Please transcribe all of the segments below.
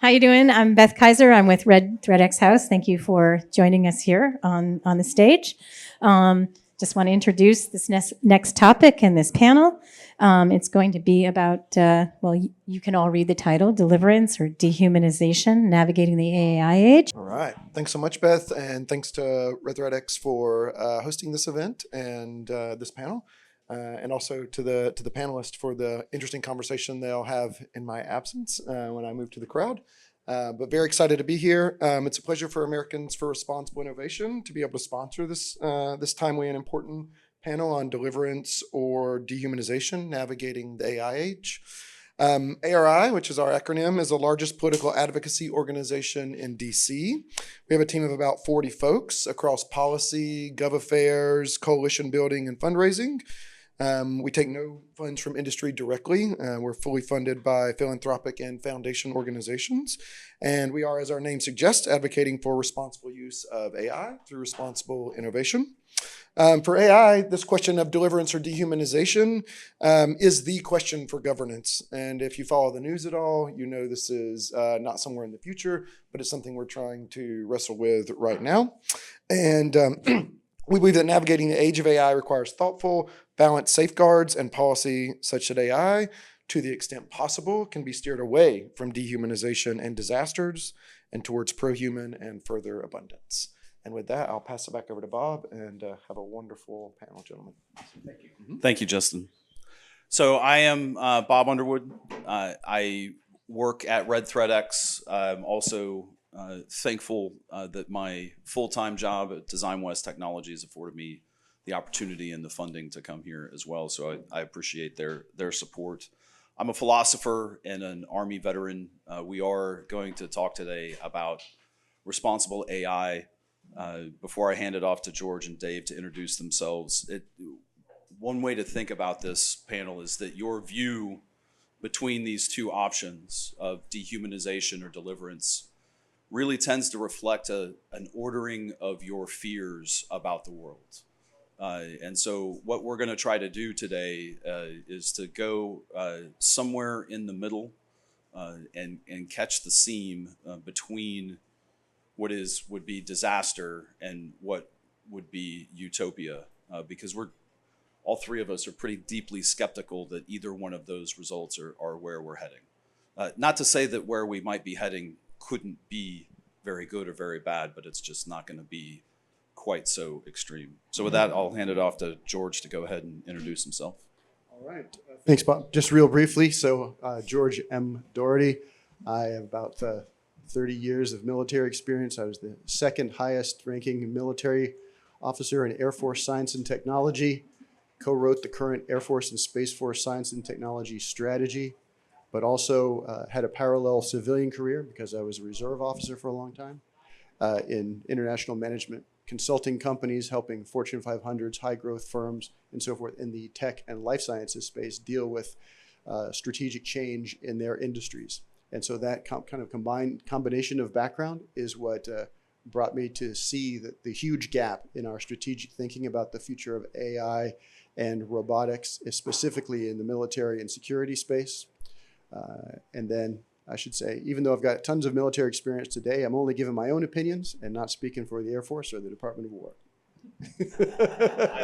How you doing? I'm Beth Kaiser. I'm with RedThread X House. Thank you for joining us here on the stage. Just want to introduce this next topic in this panel. It's going to be about, you can all read the title, Deliverance or Dehumanization, Navigating the AI Age. All right. Thanks so much, Beth, and thanks to RedThread X for hosting this event and this panel, and also to the panelists for the interesting conversation they'll have in my absence when I move to the crowd. But very excited to be here. It's a pleasure for Americans for Responsible Innovation to be able to sponsor this timely and important panel on deliverance or dehumanization, navigating the AI age. ARI, which is our acronym, is the largest political advocacy organization in DC. We have a team of about 40 folks across policy, gov affairs, coalition building, and fundraising. We take no funds from industry directly. We're fully funded by philanthropic and foundation organizations. And we are, as our name suggests, advocating for responsible use of AI through responsible innovation. For AI, this question of deliverance or dehumanization is the question for governance. And if you follow the news at all, you know this is not somewhere in the future, but it's something we're trying to wrestle with right now. And we believe that navigating the age of AI requires thoughtful, balanced safeguards and policy such that AI, to the extent possible, can be steered away from dehumanization and disasters and towards pro-human and further abundance. And with that, I'll pass it back over to Bob and have a wonderful panel, gentlemen. Thank you. Mm-hmm. Thank you, Justin. So I am Bob Underwood. I work at RedThread X. I'm also thankful that my full-time job at Design West Technologies afforded me the opportunity and the funding to come here as well. So I appreciate their support. I'm a philosopher and an Army veteran. We are going to talk today about responsible AI. Before I hand it off to George and Dave to introduce themselves, one way to think about this panel is that your view between these two options of dehumanization or deliverance really tends to reflect an ordering of your fears about the world. And so what we're going to try to do today is to go somewhere in the middle and catch the seam between what would be disaster and what would be utopia, because all three of us are pretty deeply skeptical that either one of those results are where we're heading. Not to say that where we might be heading couldn't be very good or very bad, but it's just not going to be quite so extreme. So with that, I'll hand it off to George to go ahead and introduce himself. All right. Thanks, Bob. Just real briefly, so George M. Dougherty. I have about 30 years of military experience. I was the second highest ranking military officer in Air Force Science and Technology, co-wrote the current Air Force and Space Force Science and Technology strategy, but also had a parallel civilian career because I was a reserve officer for a long time in international management consulting companies, helping Fortune 500s, high growth firms, and so forth in the tech and life sciences space deal with strategic change in their industries. And so that kind of combination of background is what brought me to see the huge gap in our strategic thinking about the future of AI and robotics, specifically in the military and security space. And then I should say, even though I've got tons of military experience today, I'm only giving my own opinions and not speaking for the Air Force or the Department of War. I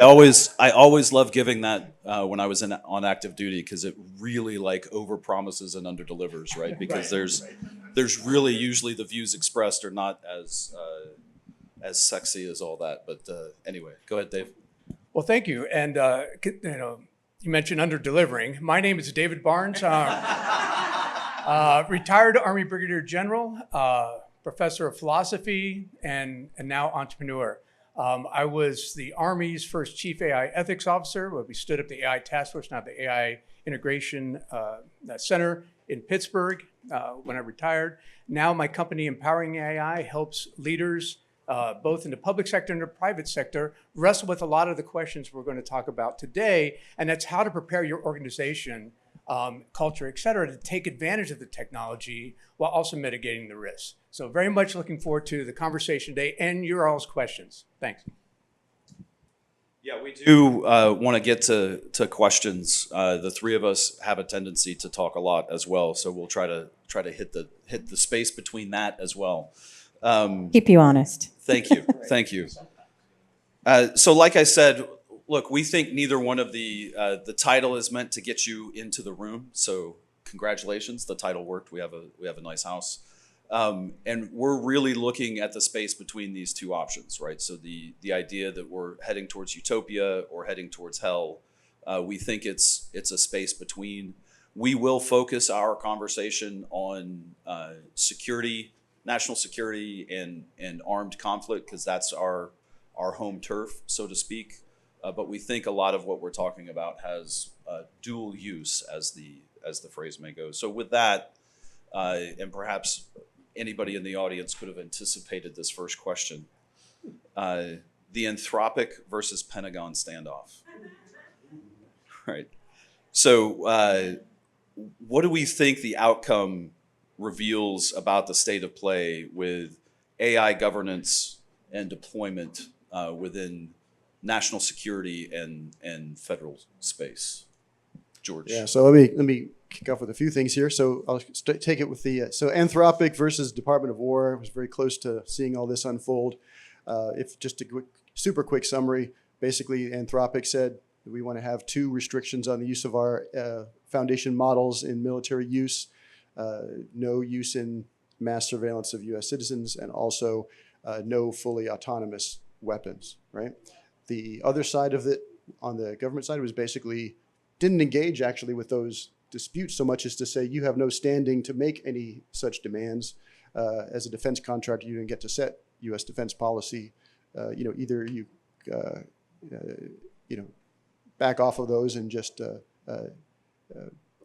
always love giving that when I was on active duty, because it really overpromises and underdelivers, right? Because there's really usually the views expressed are not as sexy as all that. But anyway, go ahead, Dave. Well, thank you. And you mentioned under-delivering. My name is David Barnes, retired Army Brigadier General, professor of philosophy, and now entrepreneur. I was the Army's first chief AI ethics officer, where we stood up the AI task force, now the AI integration center in Pittsburgh when I retired. Now my company, Empowering AI, helps leaders both in the public sector and the private sector wrestle with a lot of the questions we're going to talk about today, and that's how to prepare your organization, culture, et cetera, to take advantage of the technology while also mitigating the risks. So very much looking forward to the conversation today and your all's questions. Thanks. Yeah, we do want to get to questions. The three of us have a tendency to talk a lot as well, so we'll try to hit the space between that as well. Keep you honest. Thank you, thank you. So, like I said, look, we think neither one of the title is meant to get you into the room. So, congratulations, the title worked. We have a nice house. And we're really looking at the space between these two options, right? So the idea that we're heading towards utopia or heading towards hell, we think it's a space between. We will focus our conversation on security, national security, and armed conflict, because that's our home turf, so to speak. But we think a lot of what we're talking about has dual use, as the phrase may go. So with that, and perhaps anybody in the audience could have anticipated this first question. The Anthropic versus Pentagon standoff. Right. So what do we think the outcome reveals about the state of play with AI governance and deployment within national security and federal space? George. Yeah, so let me kick off with a few things here. So I'll take it with the so Anthropic versus Department of War. I was very close to seeing all this unfold. If just a super quick summary, basically Anthropic said that we want to have two restrictions on the use of our foundation models in military use, no use in mass surveillance of U.S. citizens, and also no fully autonomous weapons. Right. The other side of it, on the government side, was basically didn't engage actually with those disputes so much as to say you have no standing to make any such demands. As a defense contractor, you didn't get to set U.S. defense policy. Either you back off of those and just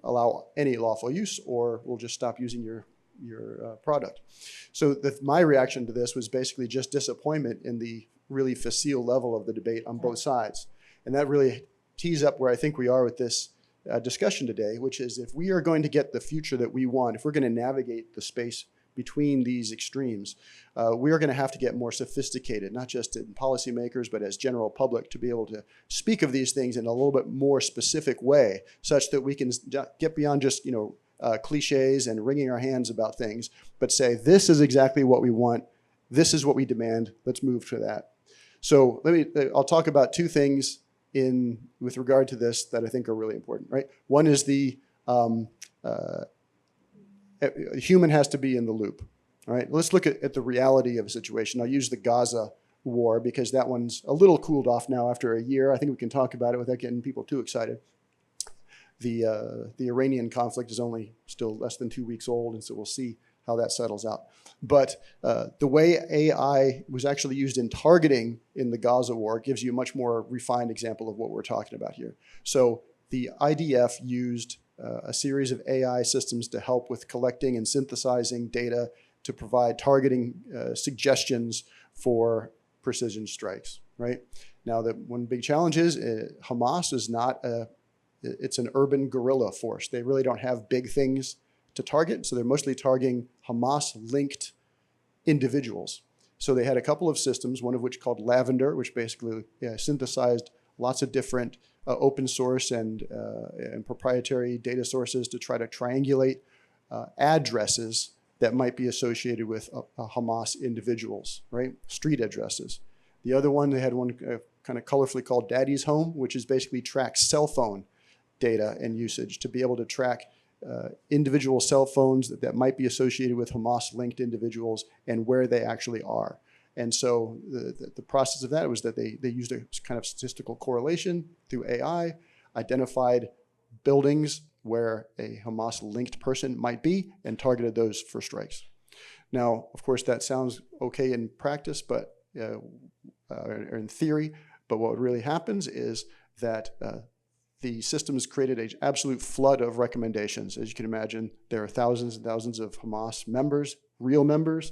allow any lawful use, or we'll just stop using your product. So my reaction to this was basically just disappointment in the really facile level of the debate on both sides, and that really tees up where I think we are with this discussion today, which is if we are going to get the future that we want, if we're going to navigate the space between these extremes, we are going to have to get more sophisticated, not just in policymakers, but as general public, to be able to speak of these things in a little bit more specific way, such that we can get beyond just cliches and wringing our hands about things, but say, this is exactly what we want, this is what we demand, let's move to that. So I'll talk about two things with regard to this that I think are really important, right? One is the human has to be in the loop, all right? Let's look at the reality of a situation. I'll use the Gaza war because that one's a little cooled off now after a year. I think we can talk about it without getting people too excited. The Iranian conflict is only still less than 2 weeks old, and so we'll see how that settles out. But the way AI was actually used in targeting in the Gaza war gives you a much more refined example of what we're talking about here. So the IDF used a series of AI systems to help with collecting and synthesizing data to provide targeting suggestions for precision strikes, right? Now, the one big challenge is Hamas is not it's an urban guerrilla force. They really don't have big things to target, so they're mostly targeting Hamas-linked individuals. So they had a couple of systems, one of which called Lavender, which basically synthesized lots of different open source and proprietary data sources to try to triangulate addresses that might be associated with Hamas individuals, right? Street addresses. The other one, they had one kind of colorfully called Daddy's Home, which is basically tracks cell phone data and usage to be able to track individual cell phones that might be associated with Hamas-linked individuals and where they actually are. And so the process of that was that they used a kind of statistical correlation through AI, identified buildings where a Hamas-linked person might be, and targeted those for strikes. Now, of course, that sounds okay in practice, but or in theory, but what really happens is that the systems created an absolute flood of recommendations. As you can imagine, there are thousands and thousands of Hamas members, real members.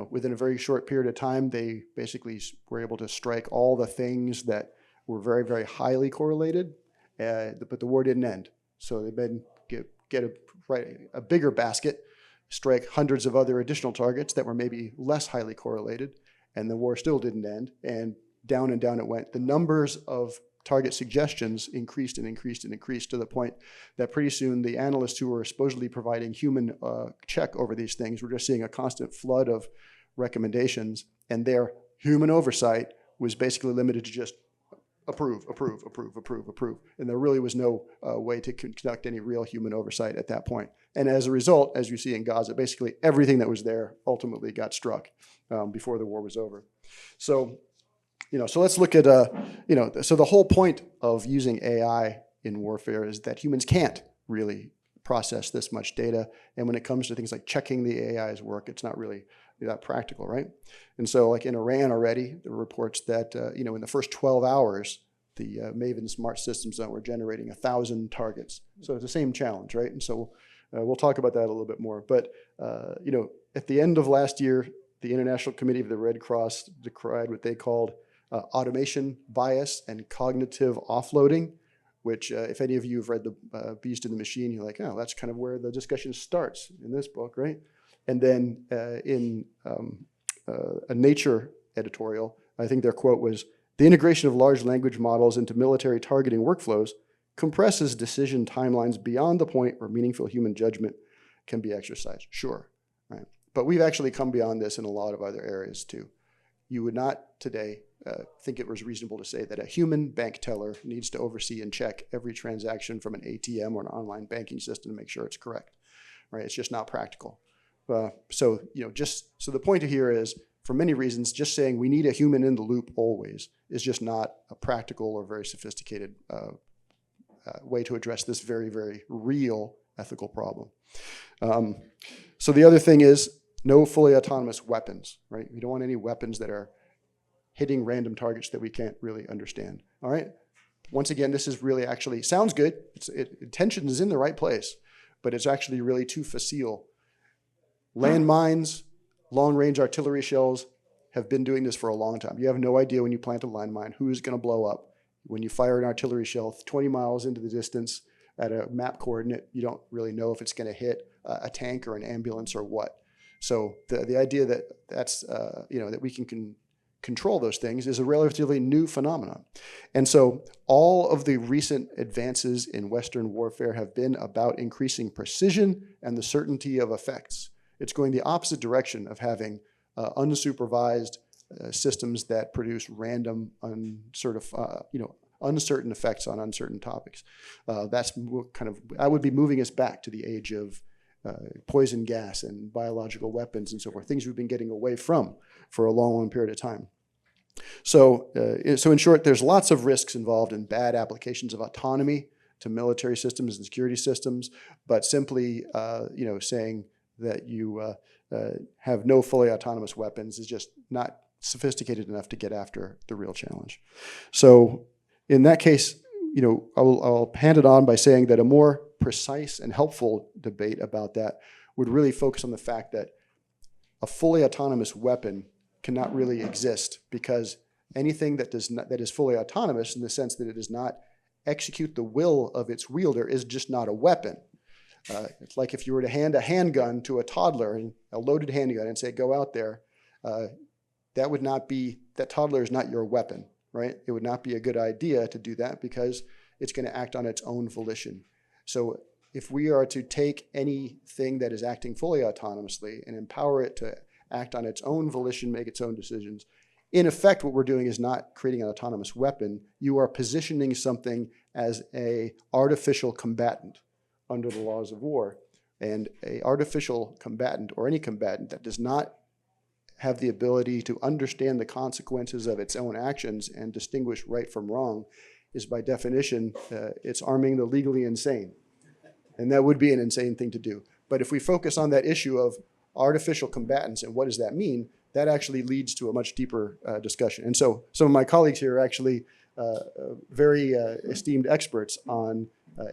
Within a very short period of time, they basically were able to strike all the things that were very, very highly correlated, but the war didn't end. So they then get a bigger basket, strike hundreds of other additional targets that were maybe less highly correlated, and the war still didn't end. And down and down it went. The numbers of target suggestions increased and increased and increased to the point that pretty soon the analysts who were supposedly providing human check over these things were just seeing a constant flood of recommendations, and their human oversight was basically limited to just approve, approve, approve, approve, approve. And there really was no way to conduct any real human oversight at that point. And as a result, as you see in Gaza, basically everything that was there ultimately got struck before the war was over. So, so let's look at, so the whole point of using AI in warfare is that humans can't really process this much data. And when it comes to things like checking the AI's work, it's not really that practical, right? And so like in Iran already, there were reports that, in the first 12 hours, the Maven smart systems that were generating 1,000 targets. So it's the same challenge, right? And so we'll talk about that a little bit more. But, at the end of last year, the International Committee of the Red Cross decried what they called automation bias and cognitive offloading, which if any of you have read the Beast in the Machine, you're like, oh, that's kind of where the discussion starts in this book, right? And then in a Nature editorial, I think their quote was, "The integration of large language models into military targeting workflows compresses decision timelines beyond the point where meaningful human judgment can be exercised." Sure, right? But we've actually come beyond this in a lot of other areas too. You would not today think it was reasonable to say that a human bank teller needs to oversee and check every transaction from an ATM or an online banking system to make sure it's correct, right? It's just not practical. So the point here is, for many reasons, just saying we need a human in the loop always is just not a practical or very sophisticated way to address this very, very real ethical problem. So the other thing is no fully autonomous weapons, right? We don't want any weapons that are hitting random targets that we can't really understand, all right? Once again, this is really actually, sounds good. Intention is in the right place, but it's actually really too facile. Landmines, long-range artillery shells have been doing this for a long time. You have no idea when you plant a landmine who's going to blow up. When you fire an artillery shell 20 miles into the distance at a map coordinate, you don't really know if it's going to hit a tank or an ambulance or what. So the idea that that we can control those things is a relatively new phenomenon. And so all of the recent advances in Western warfare have been about increasing precision and the certainty of effects. It's going the opposite direction of having unsupervised systems that produce random, uncertain effects on uncertain topics. I would be moving us back to the age of poison gas and biological weapons and so forth, things we've been getting away from for a long, long period of time. So in short, there's lots of risks involved in bad applications of autonomy to military systems and security systems, but simply saying that you have no fully autonomous weapons is just not sophisticated enough to get after the real challenge. So in that case, I'll hand it on by saying that a more precise and helpful debate about that would really focus on the fact that a fully autonomous weapon cannot really exist, because anything that is fully autonomous in the sense that it does not execute the will of its wielder is just not a weapon. It's like if you were to hand a handgun to a toddler, and a loaded handgun, and say, go out there, that toddler is not your weapon, right? It would not be a good idea to do that because it's going to act on its own volition. So if we are to take anything that is acting fully autonomously and empower it to act on its own volition, make its own decisions, in effect, what we're doing is not creating an autonomous weapon. You are positioning something as an artificial combatant under the laws of war. And an artificial combatant, or any combatant that does not have the ability to understand the consequences of its own actions and distinguish right from wrong, is by definition, it's arming the legally insane. And that would be an insane thing to do. But if we focus on that issue of artificial combatants and what does that mean, that actually leads to a much deeper discussion. And so some of my colleagues here are actually very esteemed experts on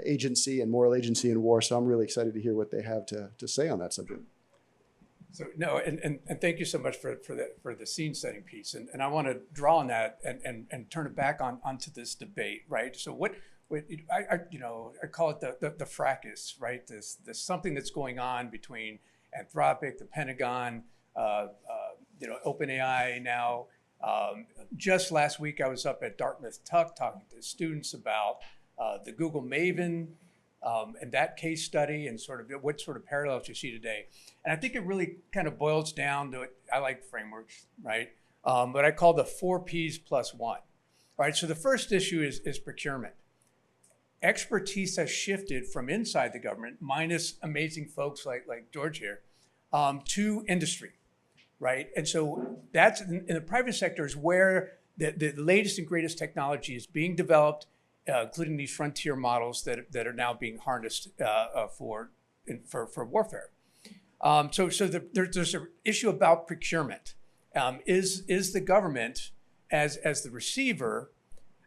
agency and moral agency in war. So I'm really excited to hear what they have to say on that subject. So no, and thank you so much for the scene setting piece. And I want to draw on that and turn it back onto this debate, right? So I call it the fracas, right? This something that's going on between Anthropic, the Pentagon, OpenAI now, Just last week, I was up at Dartmouth Tuck talking to students about the Google Maven and that case study and sort of what sort of parallels you see today. And I think it really kind of boils down to, I like frameworks, right? But I call the 4 Ps plus 1. All right, so the first issue is procurement. Expertise has shifted from inside the government, minus amazing folks like George here, to industry, right? And so that's in the private sector is where the latest and greatest technology is being developed, including these frontier models that are now being harnessed for warfare. There's an issue about procurement. Is the government as the receiver,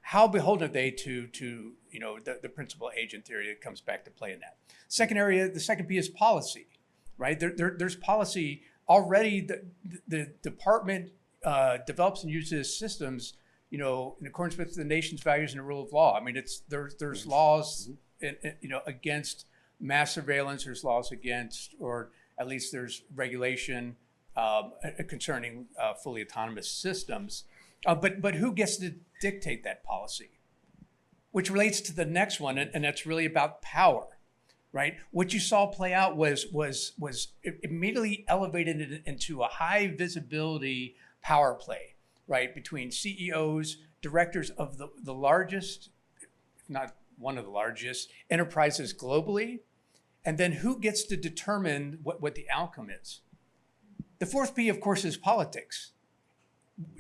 how beholden are they to the principal agent theory that comes back to play in that? Second area, the second P is policy, right? There's policy already. The department develops and uses systems, in accordance with the nation's values and the rule of law. I mean, there's laws, against mass surveillance. There's laws against, or at least there's regulation concerning fully autonomous systems. But who gets to dictate that policy? Which relates to the next one, and that's really about power, right? What you saw play out was it immediately elevated it into a high visibility power play, right? Between CEOs, directors of the largest, if not one of the largest, enterprises globally, and then who gets to determine what the outcome is. The fourth P, of course, is politics.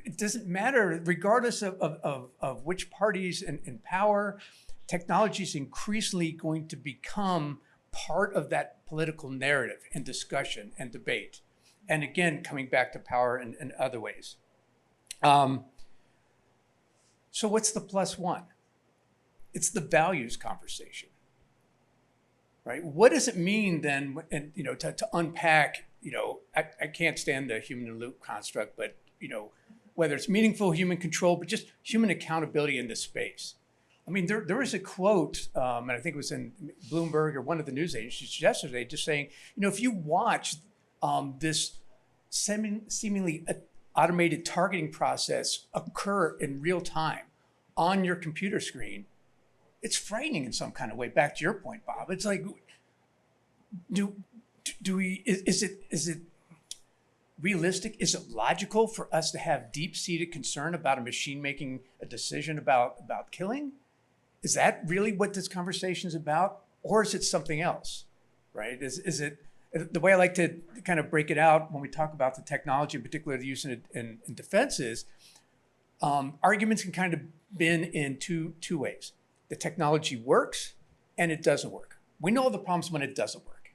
It doesn't matter, regardless of which parties in power, technology is increasingly going to become part of that political narrative and discussion and debate. And again, coming back to power in other ways. So what's the plus one? It's the values conversation, right? What does it mean then, and to unpack, I can't stand the human in the loop construct, but whether it's meaningful human control, but just human accountability in this space. I mean, there was a quote, and I think it was in Bloomberg or one of the news agencies yesterday, just saying, if you watch this seemingly automated targeting process occur in real time on your computer screen, it's frightening in some kind of way. Back to your point, Bob, it's like, is it realistic? Is it logical for us to have deep-seated concern about a machine making a decision about killing? Is that really what this conversation is about? Or is it something else, right? Is it, the way I like to kind of break it out when we talk about the technology, in particular the use in defense is, arguments can kind of bend in two ways. The technology works and it doesn't work. We know the problems when it doesn't work,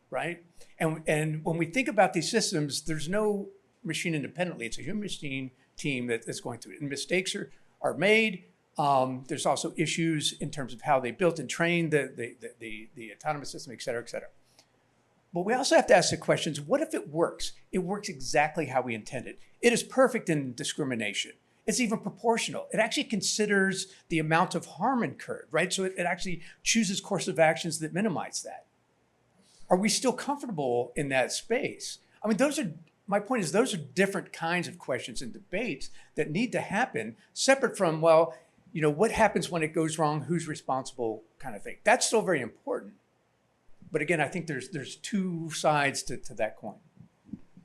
right? And when we think about these systems, there's no machine independently. It's a human machine team that's going through it. And mistakes are made. There's also issues in terms of how they built and trained the autonomous system, et cetera, et cetera. But we also have to ask the questions, what if it works? It works exactly how we intended. It is perfect in discrimination. It's even proportional. It actually considers the amount of harm incurred, right? So it actually chooses course of actions that minimize that. Are we still comfortable in that space? I mean, my point is those are different kinds of questions and debates that need to happen separate from, what happens when it goes wrong, who's responsible kind of thing. That's still very important. But again, I think there's two sides to that coin.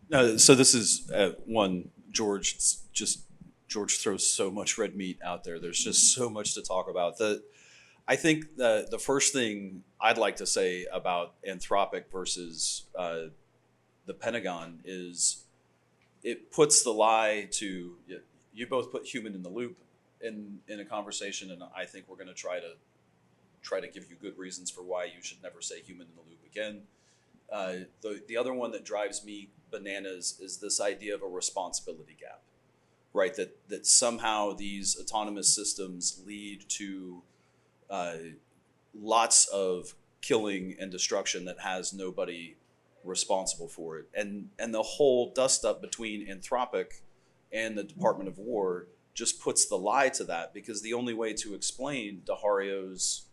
No, so this is one, George throws so much red meat out there. There's just so much to talk about. I think the first thing I'd like to say about Anthropic versus the Pentagon is it puts the lie to, you both put human in the loop in a conversation, and I think we're going to try to give you good reasons for why you should never say human in the loop again. The other one that drives me bananas is this idea of a responsibility gap, right? That somehow these autonomous systems lead to lots of killing and destruction that has nobody responsible for it. And the whole dust up between Anthropic and the Department of War just puts the lie to that, because the only way to explain Dahario's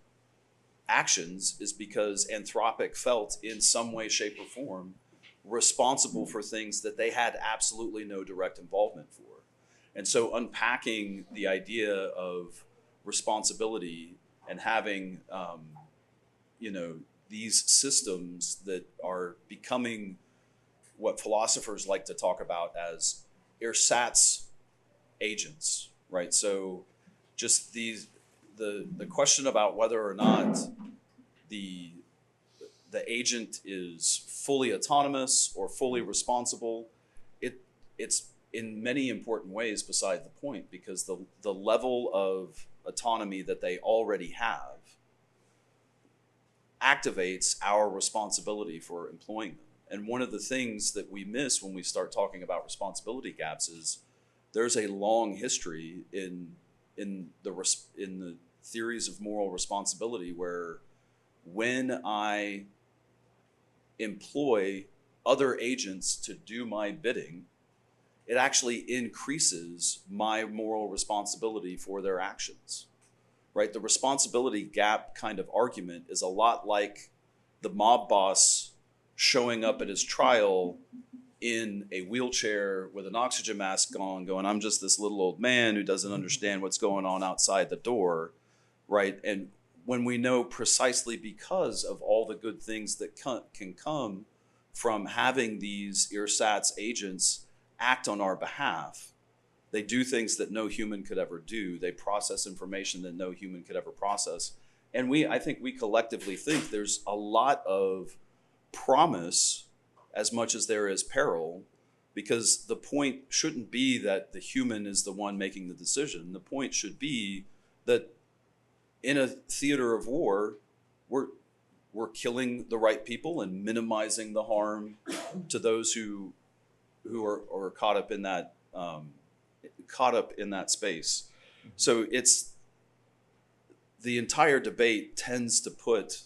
actions is because Anthropic felt in some way, shape, or form responsible for things that they had absolutely no direct involvement for. And so unpacking the idea of responsibility and having, these systems that are becoming what philosophers like to talk about as ersatz agents, right? So just the question about whether or not the agent is fully autonomous or fully responsible, it's in many important ways beside the point, because the level of autonomy that they already have activates our responsibility for employing them. And one of the things that we miss when we start talking about responsibility gaps is there's a long history in the theories of moral responsibility where when I employ other agents to do my bidding, it actually increases my moral responsibility for their actions, right? The responsibility gap kind of argument is a lot like the mob boss showing up at his trial in a wheelchair with an oxygen mask on, going, I'm just this little old man who doesn't understand what's going on outside the door, right? And when we know precisely because of all the good things that can come from having these ersatz agents act on our behalf, they do things that no human could ever do. They process information that no human could ever process. And I think we collectively think there's a lot of promise as much as there is peril, because the point shouldn't be that the human is the one making the decision. The point should be that in a theater of war, we're killing the right people and minimizing the harm to those who are caught up in that space. So it's the entire debate tends to put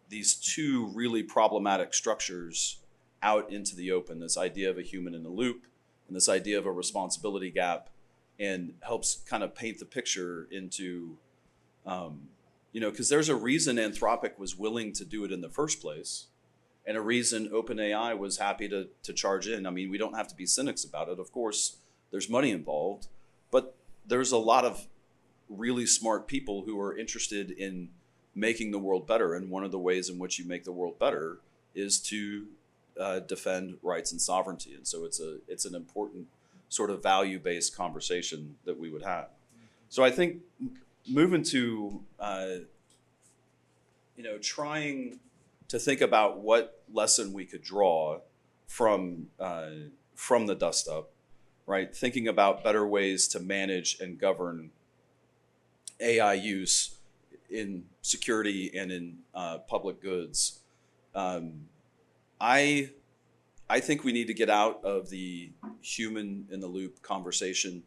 these two really problematic structures out into the open, this idea of a human in the loop and this idea of a responsibility gap, and helps kind of paint the picture into, because there's a reason Anthropic was willing to do it in the first place, and a reason OpenAI was happy to charge in. I mean, we don't have to be cynics about it. Of course, there's money involved, but there's a lot of really smart people who are interested in making the world better. And one of the ways in which you make the world better is to defend rights and sovereignty. And so it's an important sort of value-based conversation that we would have. So I think moving to, trying to think about what lesson we could draw from the dust up, right? Thinking about better ways to manage and govern AI use in security and in public goods. I think we need to get out of the human in the loop conversation.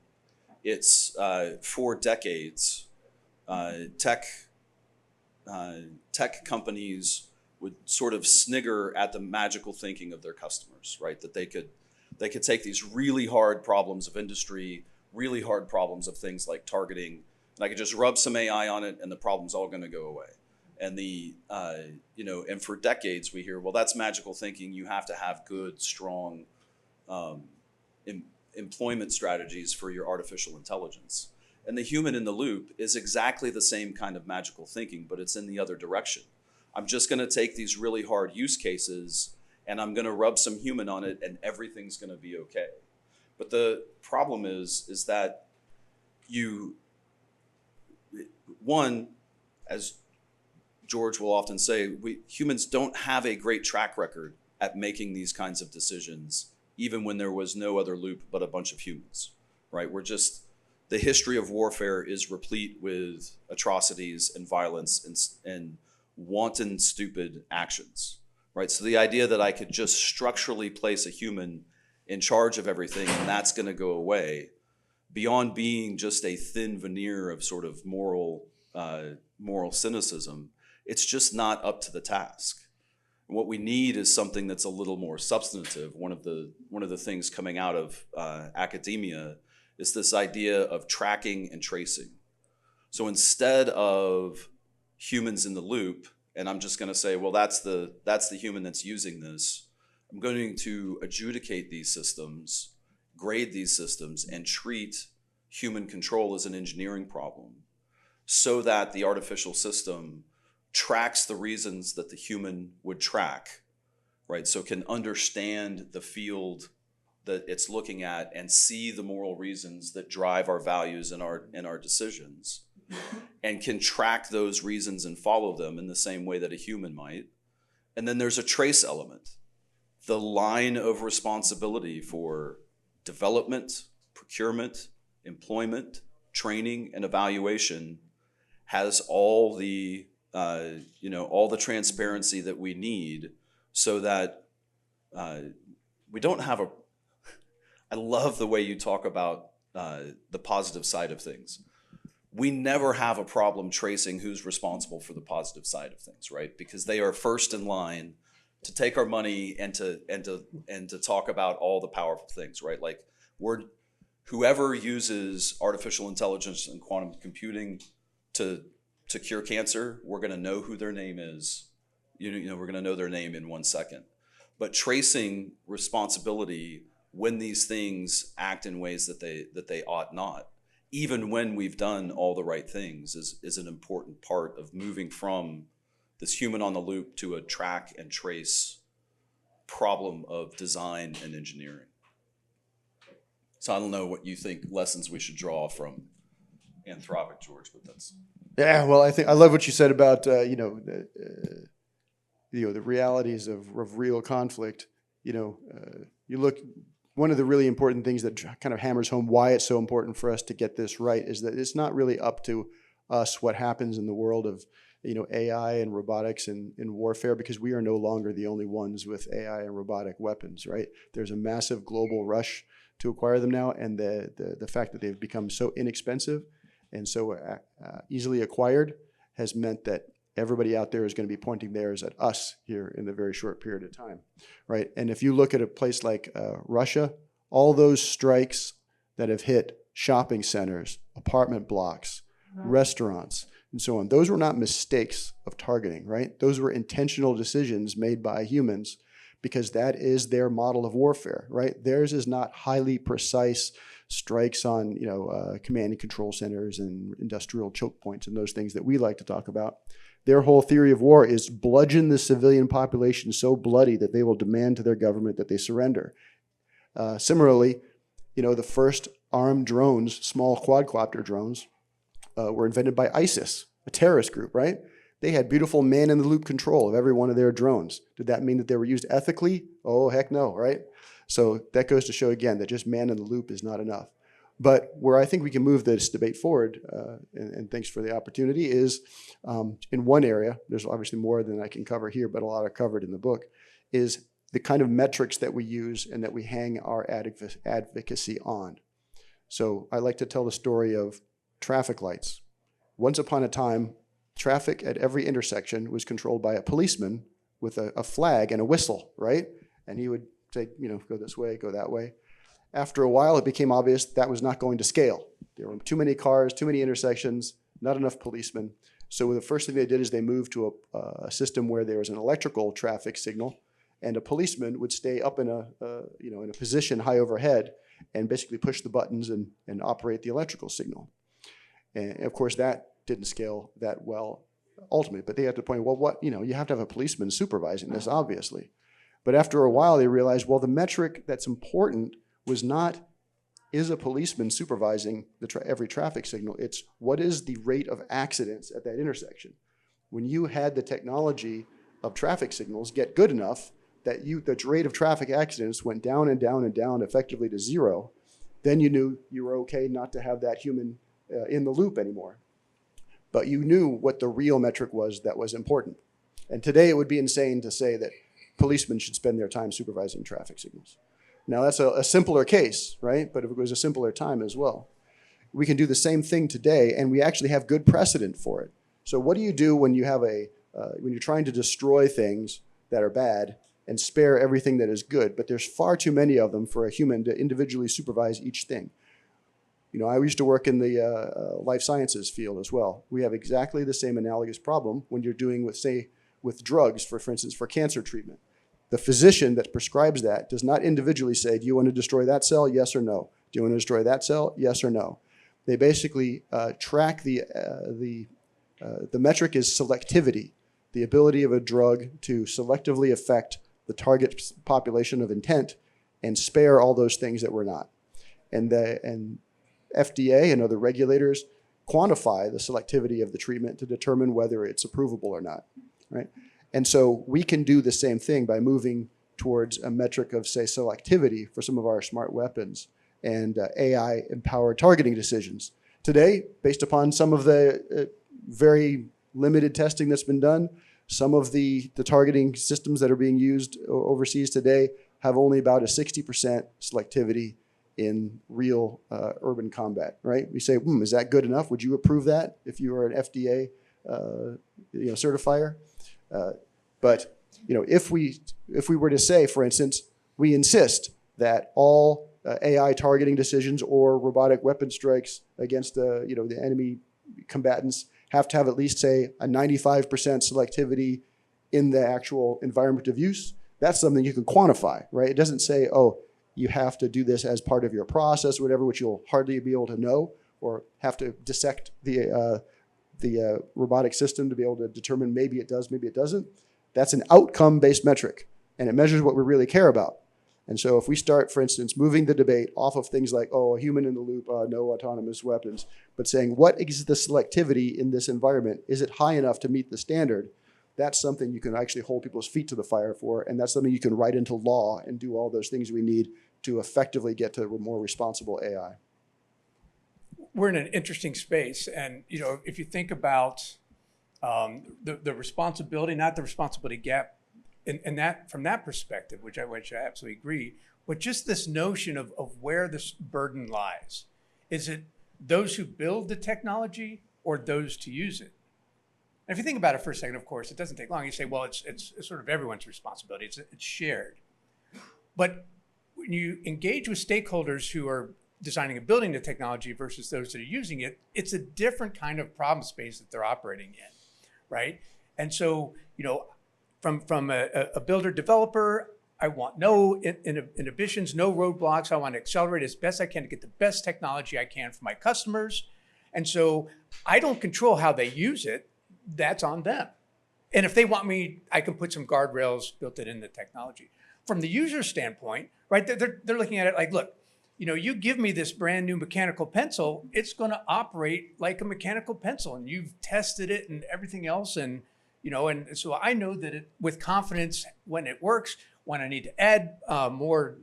It's for decades, tech companies would sort of snigger at the magical thinking of their customers, right? That they could take these really hard problems of industry, really hard problems of things like targeting, and I could just rub some AI on it and the problem's all going to go away. And and for decades we hear, well, that's magical thinking. You have to have good, strong employment strategies for your artificial intelligence. And the human in the loop is exactly the same kind of magical thinking, but it's in the other direction. I'm just going to take these really hard use cases and I'm going to rub some human on it and everything's going to be okay. But the problem is that as George will often say, humans don't have a great track record at making these kinds of decisions, even when there was no other loop but a bunch of humans, right? The history of warfare is replete with atrocities and violence and wanton, stupid actions, right? So the idea that I could just structurally place a human in charge of everything and that's going to go away, beyond being just a thin veneer of sort of moral cynicism, it's just not up to the task. And what we need is something that's a little more substantive. One of the things coming out of academia is this idea of tracking and tracing. So instead of humans in the loop, and I'm just going to say, well, that's the human that's using this, I'm going to adjudicate these systems grade these systems and treat human control as an engineering problem so that the artificial system tracks the reasons that the human would track, right? So can understand the field that it's looking at and see the moral reasons that drive our values and our decisions, and can track those reasons and follow them in the same way that a human might. And then there's a trace element, the line of responsibility for development, procurement, employment, training, and evaluation has all the all the transparency that we need, so that we don't have a. I love the way you talk about the positive side of things. We never have a problem tracing who's responsible for the positive side of things, right? Because they are first in line to take our money and to talk about all the powerful things, right? Like whoever uses artificial intelligence and quantum computing to cure cancer, we're going to know who their name is. We're going to know their name in 1 second. But tracing responsibility when these things act in ways that they ought not, even when we've done all the right things, is an important part of moving from this human on the loop to a track and trace problem of design and engineering. So I don't know what you think lessons we should draw from Anthropic, George, but that's. Yeah, well, I love what you said about the realities of real conflict. You look. One of the really important things that kind of hammers home why it's so important for us to get this right is that it's not really up to us what happens in the world of AI and robotics and in warfare, because we are no longer the only ones with AI and robotic weapons, right? There's a massive global rush to acquire them now, and the fact that they've become so inexpensive and so easily acquired has meant that everybody out there is going to be pointing theirs at us here in the very short period of time, right? And if you look at a place like Russia, all those strikes that have hit shopping centers, apartment blocks, restaurants, and so on, those were not mistakes of targeting, right? Those were intentional decisions made by humans, because that is their model of warfare, right? Theirs is not highly precise strikes on command and control centers and industrial choke points and those things that we like to talk about. Their whole theory of war is bludgeon the civilian population so bloody that they will demand to their government that they surrender. Similarly, the first armed drones, small quadcopter drones, were invented by ISIS, a terrorist group, right? They had beautiful man-in-the-loop control of every one of their drones. Did that mean that they were used ethically? Oh, heck no, right? So that goes to show, again, that just man-in-the-loop is not enough. But where I think we can move this debate forward, and thanks for the opportunity, is in one area, there's obviously more than I can cover here, but a lot are covered in the book, is the kind of metrics that we use and that we hang our advocacy on. So I like to tell the story of traffic lights. Once upon a time, traffic at every intersection was controlled by a policeman with a flag and a whistle, right? And he would say, go this way, go that way. After a while, it became obvious that was not going to scale. There were too many cars, too many intersections, not enough policemen. So the first thing they did is they moved to a system where there was an electrical traffic signal, and a policeman would stay up in a position high overhead and basically push the buttons and operate the electrical signal. And of course, that didn't scale that well ultimately. But they had to point, well, you have to have a policeman supervising this, obviously. But after a while, they realized, well, the metric that's important was not, is a policeman supervising every traffic signal? It's what is the rate of accidents at that intersection? When you had the technology of traffic signals get good enough that the rate of traffic accidents went down and down and down effectively to zero, then you knew you were okay not to have that human in the loop anymore. But you knew what the real metric was that was important. And today it would be insane to say that policemen should spend their time supervising traffic signals. Now that's a simpler case, right? But it was a simpler time as well. We can do the same thing today, and we actually have good precedent for it. So what do you do when you have when you're trying to destroy things that are bad and spare everything that is good? But there's far too many of them for a human to individually supervise each thing. I used to work in the life sciences field as well. We have exactly the same analogous problem when you're doing with drugs, for instance, for cancer treatment. The physician that prescribes that does not individually say, do you want to destroy that cell? Yes or no. Do you want to destroy that cell? Yes or no. They basically track the metric is selectivity, the ability of a drug to selectively affect the target population of intent and spare all those things that were not. And FDA and other regulators quantify the selectivity of the treatment to determine whether it's approvable or not, right? And so we can do the same thing by moving towards a metric of, say, selectivity for some of our smart weapons and AI-empowered targeting decisions. Today, based upon some of the very limited testing that's been done, some of the targeting systems that are being used overseas today have only about a 60% selectivity in real urban combat, right? We say, is that good enough? Would you approve that if you were an FDA certifier? But if we were to say, for instance, we insist that all AI targeting decisions or robotic weapon strikes against the enemy combatants have to have at least, say, a 95% selectivity in the actual environment of use. That's something you can quantify, right? It doesn't say, oh, you have to do this as part of your process or whatever, which you'll hardly be able to know, or have to dissect the robotic system to be able to determine maybe it does, maybe it doesn't. That's an outcome-based metric, and it measures what we really care about. And so if we start, for instance, moving the debate off of things like, oh, a human in the loop, no autonomous weapons, but saying, what is the selectivity in this environment? Is it high enough to meet the standard? That's something you can actually hold people's feet to the fire for, and that's something you can write into law and do all those things we need to effectively get to more responsible AI. We're in an interesting space, and if you think about the responsibility, not the responsibility gap, and that from that perspective, which I absolutely agree, but just this notion of where this burden lies. Is it those who build the technology or those to use it? And if you think about it for a second, of course, it doesn't take long. You say, well, it's sort of everyone's responsibility. It's shared. But when you engage with stakeholders who are designing and building the technology versus those that are using it, it's a different kind of problem space that they're operating in, right? And so, from a builder developer, I want no inhibitions, no roadblocks. I want to accelerate as best I can to get the best technology I can for my customers. And so I don't control how they use it. That's on them. And if they want me, I can put some guardrails built in the technology. From the user standpoint, right, they're looking at it like, look, you give me this brand new mechanical pencil, it's going to operate like a mechanical pencil, and you've tested it and everything else, and and so I know that with confidence when it works, when I need to add more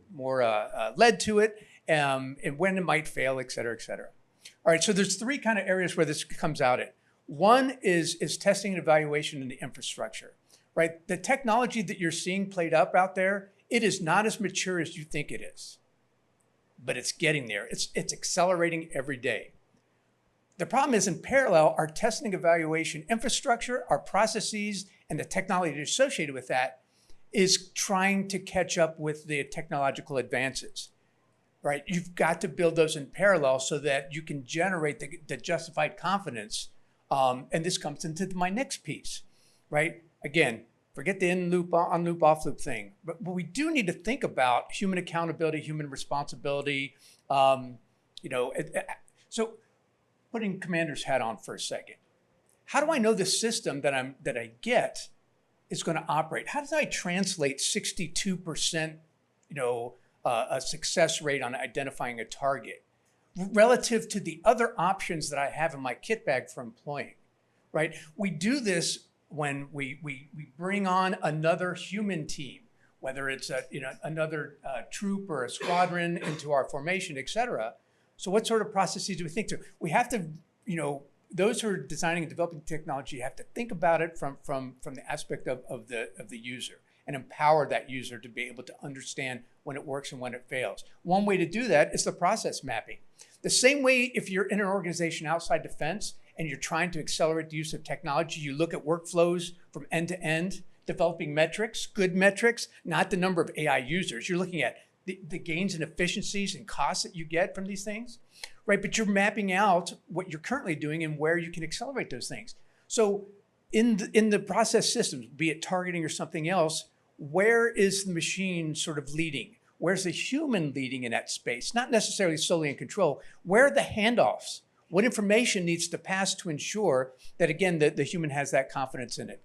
lead to it, and when it might fail, et cetera, et cetera. All right, so there's three kind of areas where this comes out at. One is testing and evaluation in the infrastructure, right? The technology that you're seeing played up out there, it is not as mature as you think it is, but it's getting there. It's accelerating every day. The problem is, in parallel, our testing evaluation infrastructure, our processes, and the technology associated with that is trying to catch up with the technological advances, right? You've got to build those in parallel so that you can generate the justified confidence. And this comes into my next piece, right? Again, forget the in-loop, on-loop, off-loop thing. But we do need to think about human accountability, human responsibility. So putting commander's hat on for a second. How do I know the system that I get is going to operate? How do I translate 62%, a success rate on identifying a target relative to the other options that I have in my kit bag for employing, right? We do this when we bring on another human team, whether it's another troop or a squadron into our formation, et cetera. So what sort of processes do we think through? We have to, those who are designing and developing technology have to think about it from the aspect of the user and empower that user to be able to understand when it works and when it fails. One way to do that is the process mapping. The same way if you're in an organization outside defense and you're trying to accelerate the use of technology, you look at workflows from end to end, developing metrics, good metrics, not the number of AI users. You're looking at the gains and efficiencies and costs that you get from these things, right? But you're mapping out what you're currently doing and where you can accelerate those things. So in the process systems, be it targeting or something else, where is the machine sort of leading? Where's the human leading in that space? Not necessarily solely in control. Where are the handoffs? What information needs to pass to ensure that, again, the human has that confidence in it?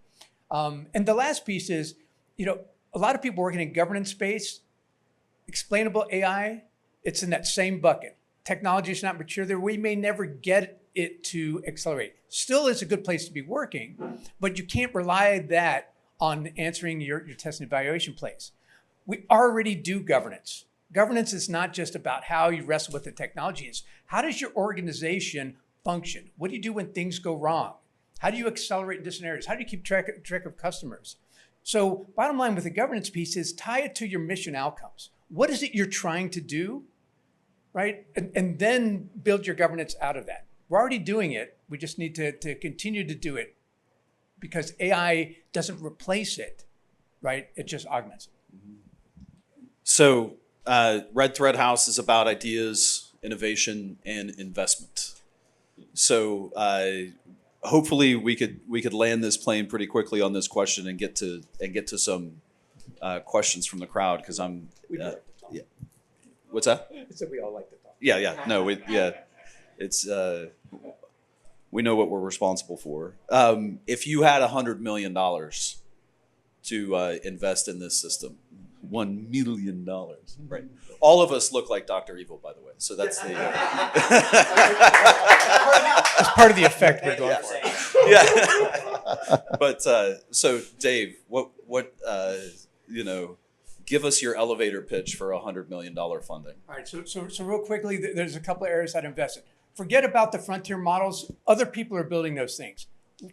And the last piece is, a lot of people working in governance space, explainable AI, it's in that same bucket. Technology is not mature there. We may never get it to accelerate. Still is a good place to be working, but you can't rely that on answering your test and evaluation plays. We already do governance. Governance is not just about how you wrestle with the technology. It's how does your organization function? What do you do when things go wrong? How do you accelerate in different areas? How do you keep track of customers? So bottom line with the governance piece is tie it to your mission outcomes. What is it you're trying to do, right? And then build your governance out of that. We're already doing it. We just need to continue to do it because AI doesn't replace it, right? It just augments it. So Red Thread House is about ideas, innovation, and investment. So hopefully we could land this plane pretty quickly on this question and get to some questions from the crowd because I'm. Yeah. What's that? So we all like to talk. Yeah. No, it's we know what we're responsible for. If you had $100 million to invest in this system, $1 million, right? All of us look like Dr. Evil, by the way. So that's the. That's part of the effect we're going for. Yeah. But so Dave, what give us your elevator pitch for $100 million funding. All right, so real quickly, there's a couple of areas I'd invest in. Forget about the frontier models. Other people are building those things.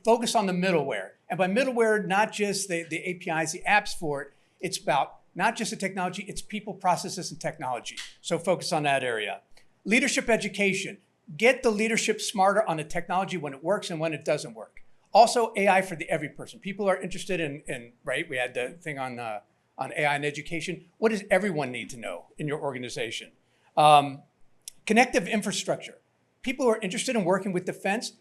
Focus on the middleware. And by middleware, not just the APIs, the apps for it. It's about not just the technology, it's people, processes, and technology. So focus on that area. Leadership education. Get the leadership smarter on the technology when it works and when it doesn't work. Also, AI for the every person. People are interested in right? We had the thing on AI and education. What does everyone need to know in your organization? Connective infrastructure. People who are interested in working with defense.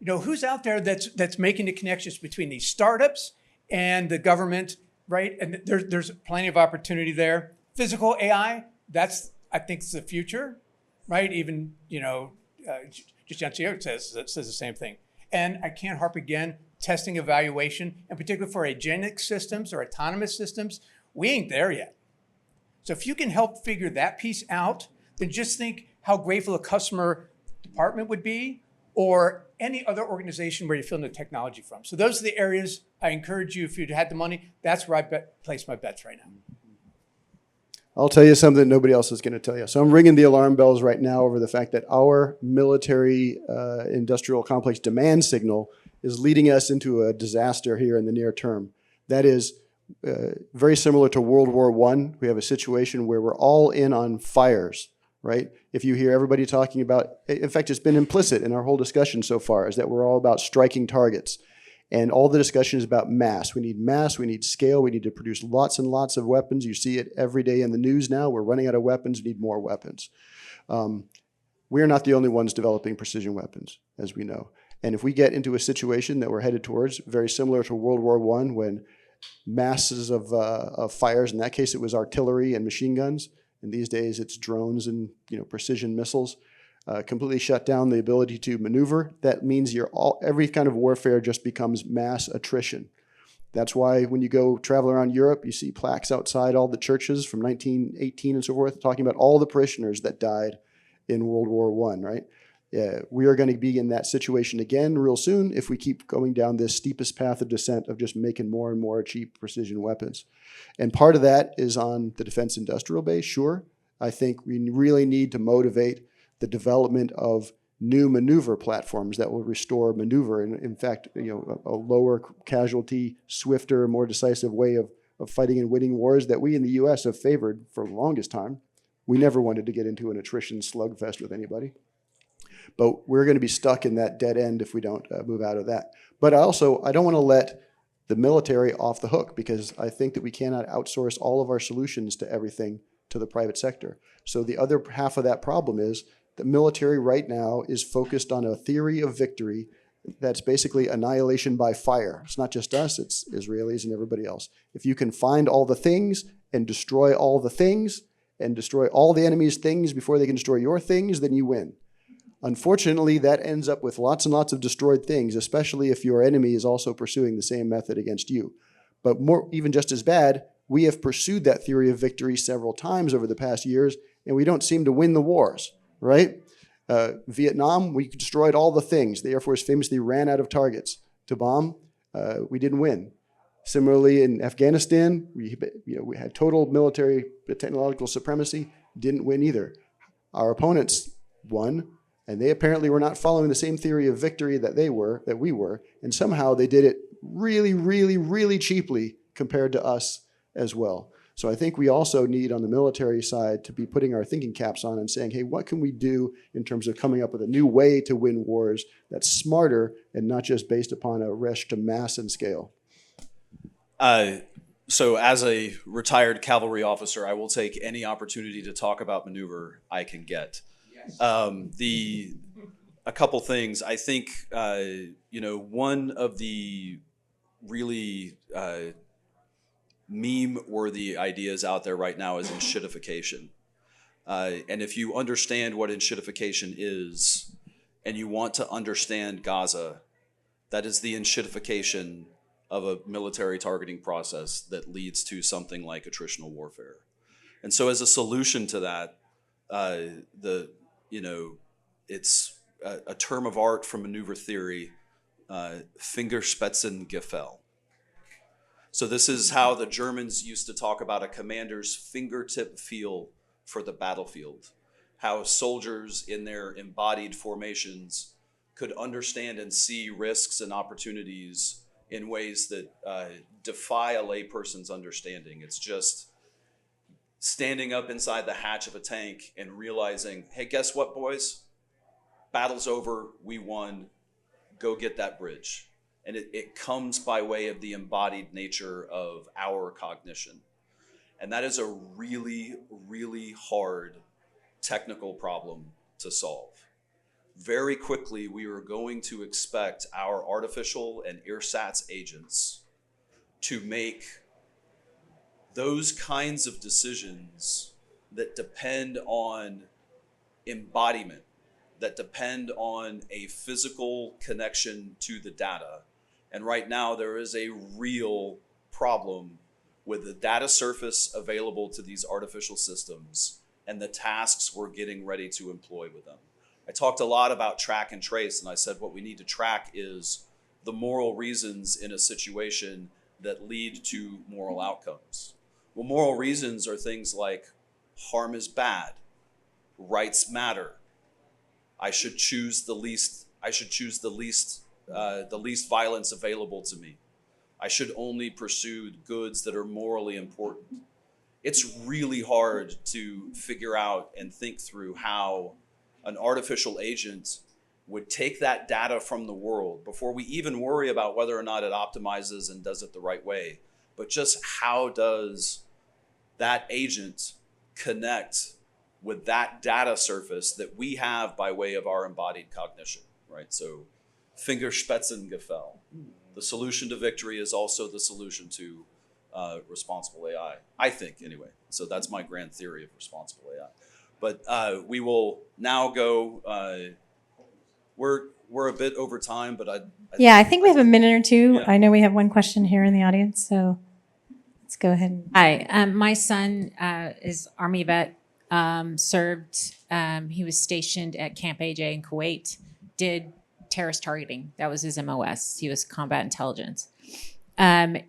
Who's out there that's making the connections between these startups and the government, right? And there's plenty of opportunity there. Physical AI, that's, I think, the future, right? Even, just Jancio says the same thing. And I can't harp again, testing evaluation, and particularly for agentic systems or autonomous systems, we ain't there yet. So if you can help figure that piece out, then just think how grateful a customer department would be or any other organization where you're feeling the technology from. So those are the areas I encourage you, if you had the money, that's where I place my bets right now. I'll tell you something that nobody else is going to tell you. So I'm ringing the alarm bells right now over the fact that our military industrial complex demand signal is leading us into a disaster here in the near term. That is very similar to World War I. We have a situation where we're all in on fires, right? If you hear everybody talking about, in fact, it's been implicit in our whole discussion so far, is that we're all about striking targets. And all the discussion is about mass. We need scale, we need to produce lots and lots of weapons. You see it every day in the news now. We're running out of weapons, we need more weapons. We're not the only ones developing precision weapons, as we know. And if we get into a situation that we're headed towards, very similar to World War I, when masses of fires, in that case it was artillery and machine guns, and these days it's drones and precision missiles, completely shut down the ability to maneuver. That means every kind of warfare just becomes mass attrition. That's why when you go travel around Europe, you see plaques outside all the churches from 1918 and so forth, talking about all the parishioners that died in World War I, right? We are going to be in that situation again real soon if we keep going down this steepest path of descent of just making more and more cheap precision weapons. And part of that is on the defense industrial base, sure. I think we really need to motivate the development of new maneuver platforms that will restore maneuver. And in fact, a lower casualty, swifter, more decisive way of fighting and winning wars that we in the US have favored for the longest time. We never wanted to get into an attrition slugfest with anybody. But we're going to be stuck in that dead end if we don't move out of that. But I don't want to let the military off the hook, because I think that we cannot outsource all of our solutions to everything to the private sector. So the other half of that problem is the military right now is focused on a theory of victory that's basically annihilation by fire. It's not just us, it's Israelis and everybody else. If you can find all the things and destroy all the things and destroy all the enemy's things before they can destroy your things, then you win. Unfortunately, that ends up with lots and lots of destroyed things, especially if your enemy is also pursuing the same method against you. But more, even just as bad, we have pursued that theory of victory several times over the past years, and we don't seem to win the wars, right? Vietnam, we destroyed all the things. The Air Force famously ran out of targets to bomb. We didn't win. Similarly, in Afghanistan, we had total military technological supremacy, didn't win either. Our opponents won, and they apparently were not following the same theory of victory that we were, and somehow they did it really, really, really cheaply compared to us as well. So I think we also need, on the military side, to be putting our thinking caps on and saying, hey, what can we do in terms of coming up with a new way to win wars that's smarter and not just based upon a rush to mass and scale? So as a retired cavalry officer, I will take any opportunity to talk about maneuver I can get. A couple things. I think, one of the really meme-worthy ideas out there right now is enshittification. And if you understand what enshittification is, and you want to understand Gaza, that is the enshittification of a military targeting process that leads to something like attritional warfare. And so as a solution to that, it's a term of art from maneuver theory, Fingerspitzengefühl. So this is how the Germans used to talk about a commander's fingertip feel for the battlefield, how soldiers in their embodied formations could understand and see risks and opportunities in ways that defy a layperson's understanding. It's just standing up inside the hatch of a tank and realizing, hey, guess what, boys? Battle's over, we won, go get that bridge. And it comes by way of the embodied nature of our cognition. And that is a really, really hard technical problem to solve. Very quickly, we are going to expect our artificial and ersatz agents to make those kinds of decisions that depend on embodiment, that depend on a physical connection to the data. And right now, there is a real problem with the data surface available to these artificial systems and the tasks we're getting ready to employ with them. I talked a lot about track and trace, and I said what we need to track is the moral reasons in a situation that lead to moral outcomes. Well, moral reasons are things like harm is bad, rights matter, I should choose the least violence available to me. I should only pursue goods that are morally important. It's really hard to figure out and think through how an artificial agent would take that data from the world before we even worry about whether or not it optimizes and does it the right way. But just how does that agent connect with that data surface that we have by way of our embodied cognition, right? So Fingerspitzengefühl. The solution to victory is also the solution to responsible AI, I think, anyway. So that's my grand theory of responsible AI. But we will now go, we're a bit over time, but I think we have a minute or two. Yeah. I know we have one question here in the audience, so let's go ahead. Hi, my son is Army vet, served, he was stationed at Camp AJ in Kuwait, did terrorist targeting. That was his MOS. He was combat intelligence. This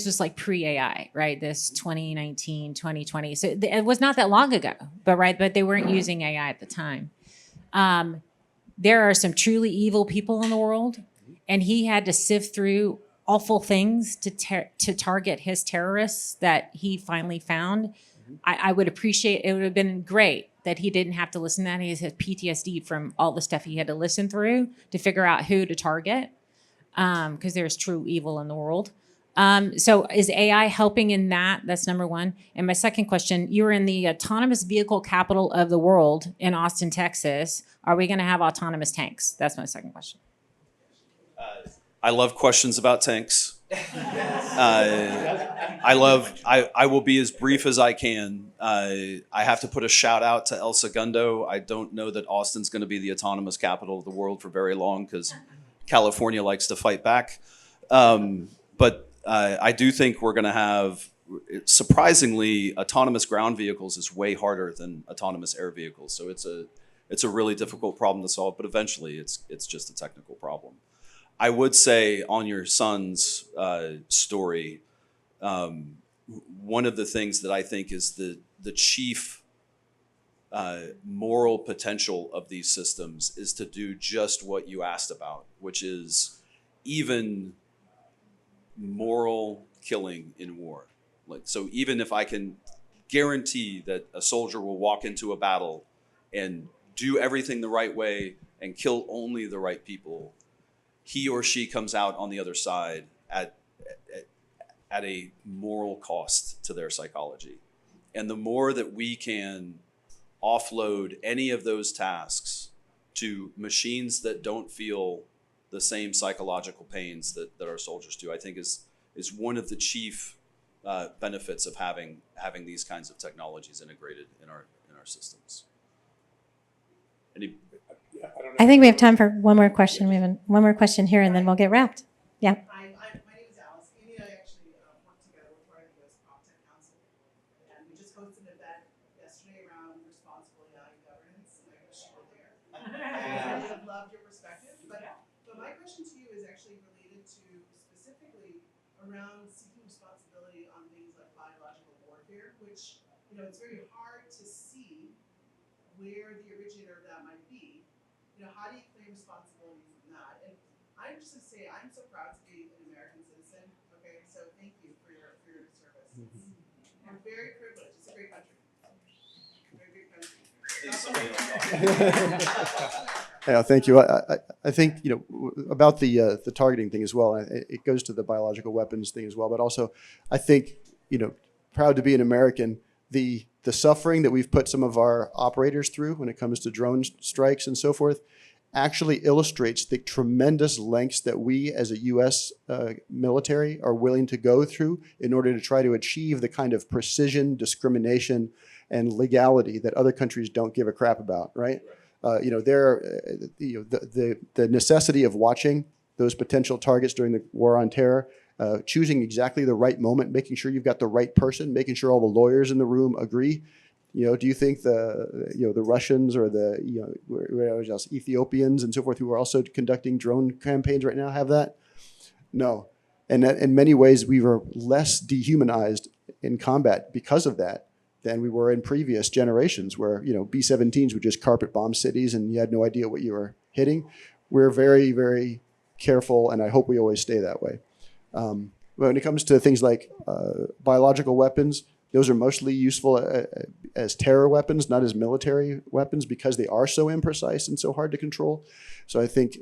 was like pre-AI, right? This 2019, 2020. So it was not that long ago, but they weren't using AI at the time. There are some truly evil people in the world, and he had to sift through awful things to target his terrorists that he finally found. I would appreciate, it would have been great that he didn't have to listen to that. He has PTSD from all the stuff he had to listen through to figure out who to target, because there's true evil in the world. So is AI helping in that? That's number one. And my second question, you were in the autonomous vehicle capital of the world in Austin, Texas. Are we going to have autonomous tanks? That's my second question. I love questions about tanks. I will be as brief as I can. I have to put a shout out to El Segundo. I don't know that Austin's going to be the autonomous capital of the world for very long because California likes to fight back. But I do think we're going to have, surprisingly, autonomous ground vehicles is way harder than autonomous air vehicles. So it's a really difficult problem to solve, but eventually it's just a technical problem. I would say on your son's story, one of the things that I think is the chief moral potential of these systems is to do just what you asked about, which is even moral killing in war. Like, so even if I can guarantee that a soldier will walk into a battle and do everything the right way and kill only the right people, he or she comes out on the other side at a moral cost to their psychology. And the more that we can offload any of those tasks to machines that don't feel the same psychological pains that our soldiers do, I think is one of the chief benefits of having these kinds of technologies integrated in our systems. I think we have time for one more question. We have one more question here, and then we'll get wrapped. Yeah. My name is Alice. Amy and I actually work together with part of the U.S. Prop Tech Council, and we just hosted an event yesterday around responsible AI governance, and I wish you were there. I would have loved your perspective, but my question to you is actually related to specifically around seeking responsibility on things like biological warfare, which, it's very hard to see where the originator of that might be. How do you claim responsibility from that? And I'm just going to say, I'm so proud to be an American citizen. Okay, so thank you for your service. I'm very privileged. It's a great country. Very great country. Yeah, thank you. I think about the targeting thing as well. It goes to the biological weapons thing as well, but also I think proud to be an American. The suffering that we've put some of our operators through when it comes to drone strikes and so forth actually illustrates the tremendous lengths that we as a U.S. Military are willing to go through in order to try to achieve the kind of precision, discrimination, and legality that other countries don't give a crap about, right? The necessity of watching those potential targets during the war on terror, choosing exactly the right moment, making sure you've got the right person, making sure all the lawyers in the room agree. Do you think the Russians or the Ethiopians and so forth who are also conducting drone campaigns right now have that? No. And that in many ways we were less dehumanized in combat because of that than we were in previous generations where B-17s would just carpet bomb cities and you had no idea what you were hitting. We're very, very careful, and I hope we always stay that way. When it comes to things like biological weapons, those are mostly useful as terror weapons, not as military weapons, because they are so imprecise and so hard to control. So I think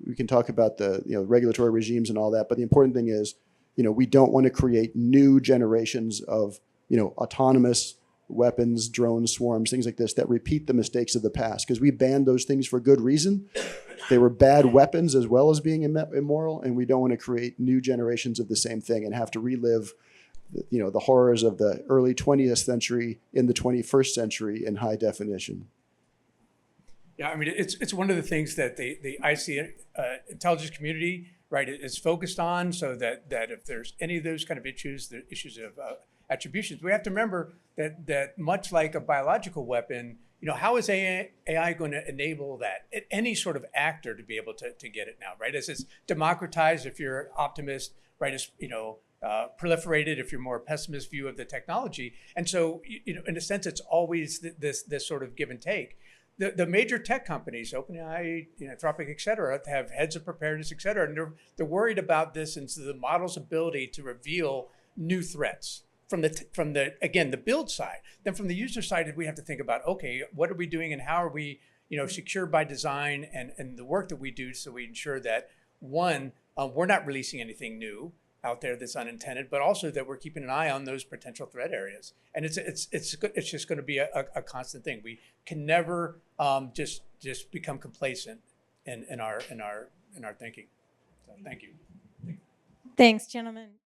we can talk about the regulatory regimes and all that, but the important thing is, we don't want to create new generations of autonomous weapons, drones, swarms, things like this that repeat the mistakes of the past, because we banned those things for good reason. They were bad weapons as well as being immoral, and we don't want to create new generations of the same thing and have to relive the horrors of the early 20th century in the 21st century in high definition. Yeah, I mean, it's one of the things that the IC intelligence community, right, is focused on, so that if there's any of those kind of issues, the issues of attributions, we have to remember that much like a biological weapon, how is AI going to enable that? Any sort of actor to be able to get it now, right? As it's democratized, if you're an optimist, right, it's, proliferated if you're more pessimist view of the technology. And so, in a sense, it's always this sort of give and take. The major tech companies, OpenAI, Anthropic, et cetera, have heads of preparedness, et cetera, and they're worried about this and so the model's ability to reveal new threats from the build side. Then from the user side, we have to think about, okay, what are we doing and how are we, secure by design and the work that we do so we ensure that, one, we're not releasing anything new, out there that's unintended, but also that we're keeping an eye on those potential threat areas. And it's just going to be a constant thing. We can never just become complacent in our thinking. So thank you. Thanks, gentlemen.